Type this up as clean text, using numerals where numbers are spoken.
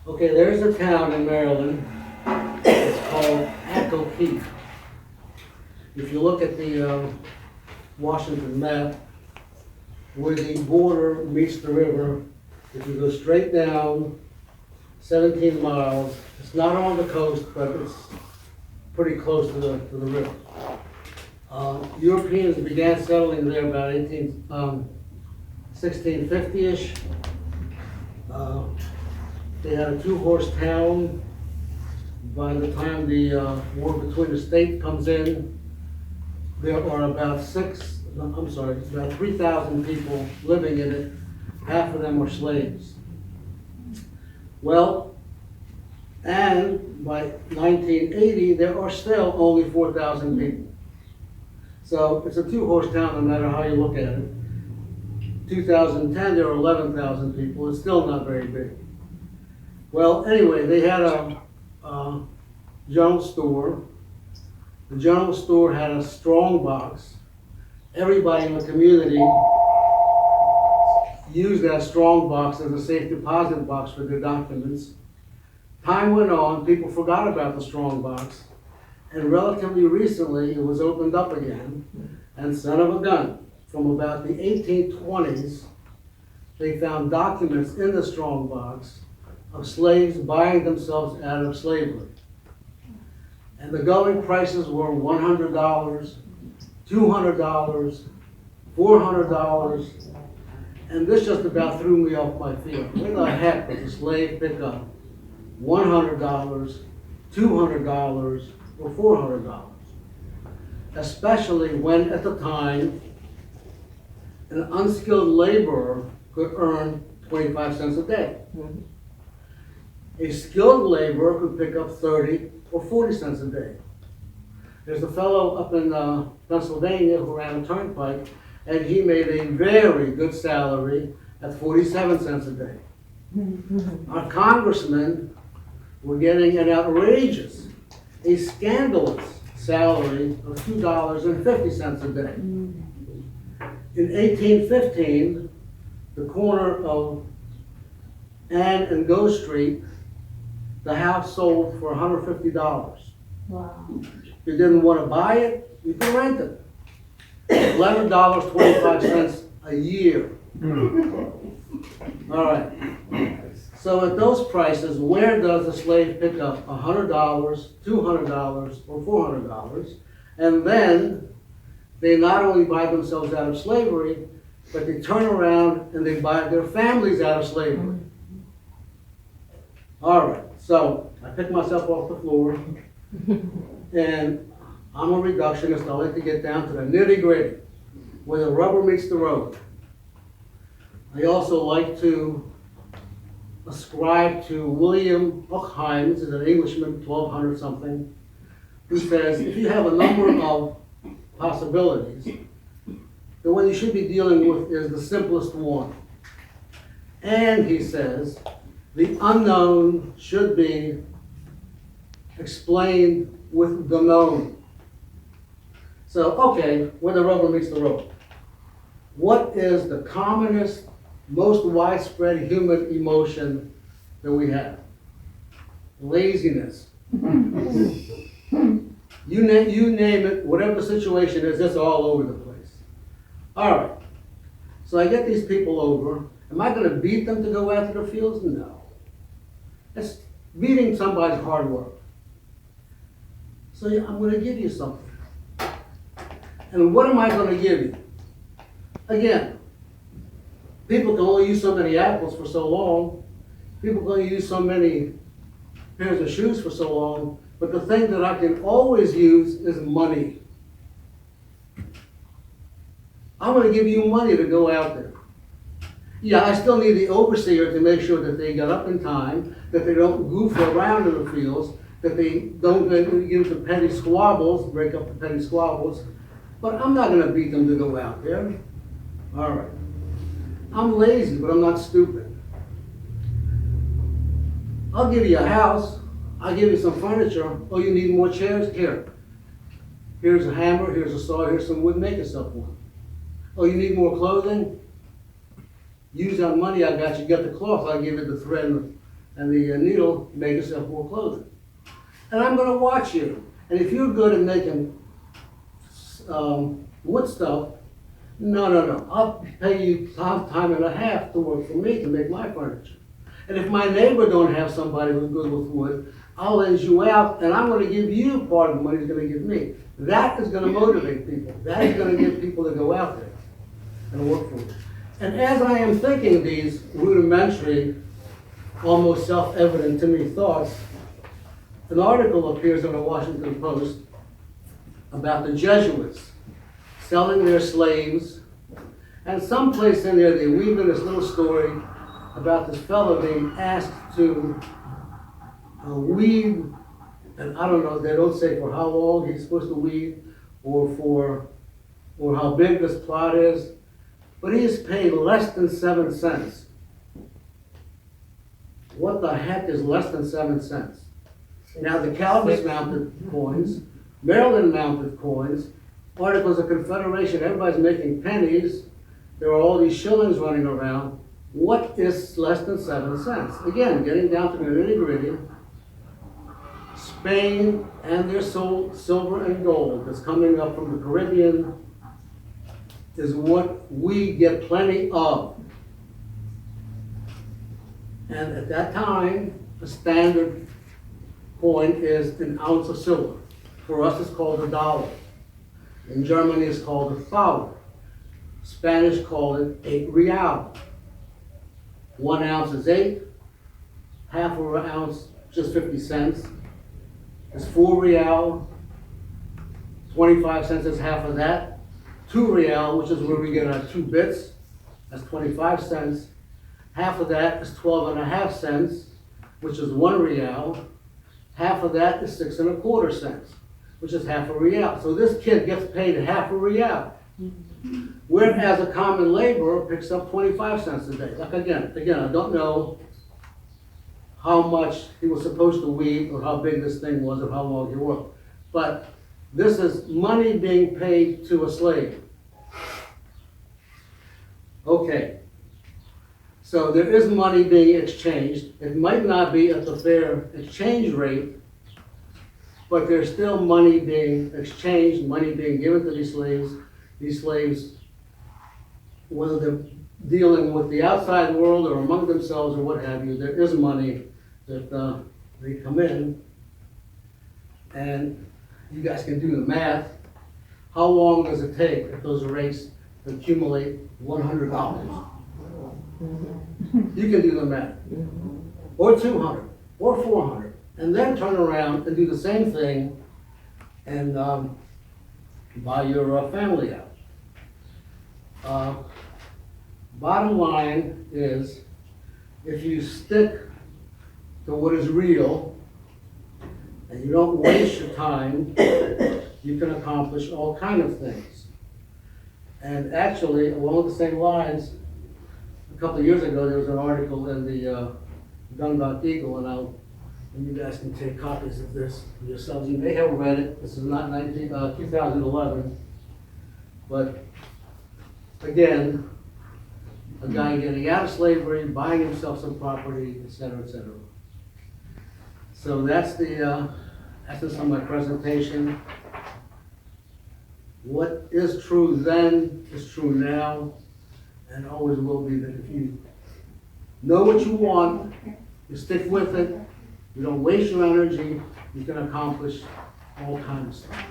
Okay, there's a town in Maryland. It's called Accokeek. If you look at the Washington map, where the border meets the river, if you go straight down 17 miles, it's not on the coast, but it's pretty close to the river. Europeans began settling there about 1650-ish. They had a two-horse town. By the time the war between the states comes in, there are about 3,000 people living in it. Half of them are slaves. Well, and by 1980, there are still only 4,000 people. So it's a two-horse town no matter how you look at it. 2010, there are 11,000 people. It's still not very big. Well, anyway, they had a general store. The general store had a strong box. Everybody in the community used that strong box as a safe deposit box for their documents. Time went on, people forgot about the strong box, and relatively recently it was opened up again, and son of a gun, from about the 1820s, they found documents in the strong box of slaves buying themselves out of slavery. And the going prices were $100, $200, $400, and this just about threw me off my feet. Where the heck does a slave pick up $100, $200, or $400? Especially when at the time an unskilled laborer could earn 25 cents a day. A skilled laborer could pick up 30 or 40 cents a day. There's a fellow up in Pennsylvania who ran a turnpike, and he made a very good salary at 47 cents a day. Our congressmen were getting an outrageous, a scandalous salary of $2.50 a day. In 1815, the corner of Ann and Go Street, the house sold for $150. Wow. If you didn't want to buy it, you could rent it. $11.25 a year. All right. So at those prices, where does a slave pick up $100, $200, or $400? And then they not only buy themselves out of slavery, but they turn around and they buy their families out of slavery. All right. So I picked myself off the floor, and I'm a reductionist. I like to get down to the nitty-gritty, where the rubber meets the road. I also like to ascribe to William Buchheim, who's an Englishman, 1200 something, who says if you have a number of possibilities, the one you should be dealing with is the simplest one. And he says the unknown should be explained with the known. So, okay, where the rubber meets the road. What is the commonest, most widespread human emotion that we have? Laziness. You name it, whatever the situation is, it's all over the place. All right. So I get these people over. Am I going to beat them to go out to the fields? No. It's beating somebody's hard work. So yeah, I'm going to give you something. And what am I going to give you? Again, people can only use so many apples for so long. People can only use so many pairs of shoes for so long. But the thing that I can always use is money. I'm going to give you money to go out there. Yeah, I still need the overseer to make sure that they get up in time, that they don't goof around in the fields, that they don't get into petty squabbles, break up the petty squabbles. But I'm not going to beat them to go out there. All right. I'm lazy, but I'm not stupid. I'll give you a house. I'll give you some furniture. Oh, you need more chairs? Here. Here's a hammer. Here's a saw. Here's some wood. Make yourself one. Oh, you need more clothing? use that money I got, you get the cloth, I'll give you the thread and the needle, make yourself more clothing. And I'm gonna watch you. And if you're good at making wood stuff, no, I'll pay you time and a half to work for me to make my furniture. And if my neighbor don't have somebody who's good with wood, I'll lend you out, and I'm gonna give you part of the money he's gonna give me. That is gonna motivate people. That is gonna get people to go out there and work for you. And as I am thinking these rudimentary, almost self-evident to me thoughts, an article appears in the Washington Post about the Jesuits selling their slaves, and someplace in there they weave in this little story about this fellow being asked to weave, and I don't know, they don't say for how long he's supposed to weave, or how big this plot is, but he is paid less than 7 cents. What the heck is less than 7 cents? Now the Calvinist mounted coins, Maryland mounted coins, Articles of Confederation, everybody's making pennies, there are all these shillings running around. What is less than 7 cents? Again, getting down to the nitty-gritty, Spain and their silver and gold that's coming up from the Caribbean is what we get plenty of. And at that time, the standard coin is an ounce of silver. For us, it's called a dollar. In Germany, it's called a thaler. Spanish call it 8 real. 1 ounce is 8, half of an ounce, just 50 cents. It's 4 real, 25 cents is half of that. 2 real, which is where we get our 2 bits, that's 25 cents. Half of that is 12.5 cents, which is 1 real. Half of that is 6.25 cents, which is half a real. So this kid gets paid half a real. Whereas a common laborer picks up 25 cents a day. Like again, I don't know how much he was supposed to weave or how big this thing was or how long he worked. But this is money being paid to a slave. Okay. So there is money being exchanged. It might not be at the fair exchange rate, but there's still money being exchanged, money being given to these slaves. These slaves, whether they're dealing with the outside world or among themselves or what have you, there is money that they come in. And you guys can do the math. How long does it take at those rates to accumulate $100? You can do the math. Or 200, or 400, and then turn around and do the same thing and buy your family out. Bottom line is, if you stick to what is real and you don't waste your time, you can accomplish all kinds of things. And actually, along the same lines, a couple of years ago, there was an article in the DUNDALK Eagle, and you guys can take copies of this yourselves. You may have read it. This is not 2011, but again, a guy getting out of slavery, buying himself some property, etc., etc. So that's the essence of my presentation. What is true then is true now, and always will be. That if you know what you want, you stick with it, you don't waste your energy, you can accomplish all kinds of stuff.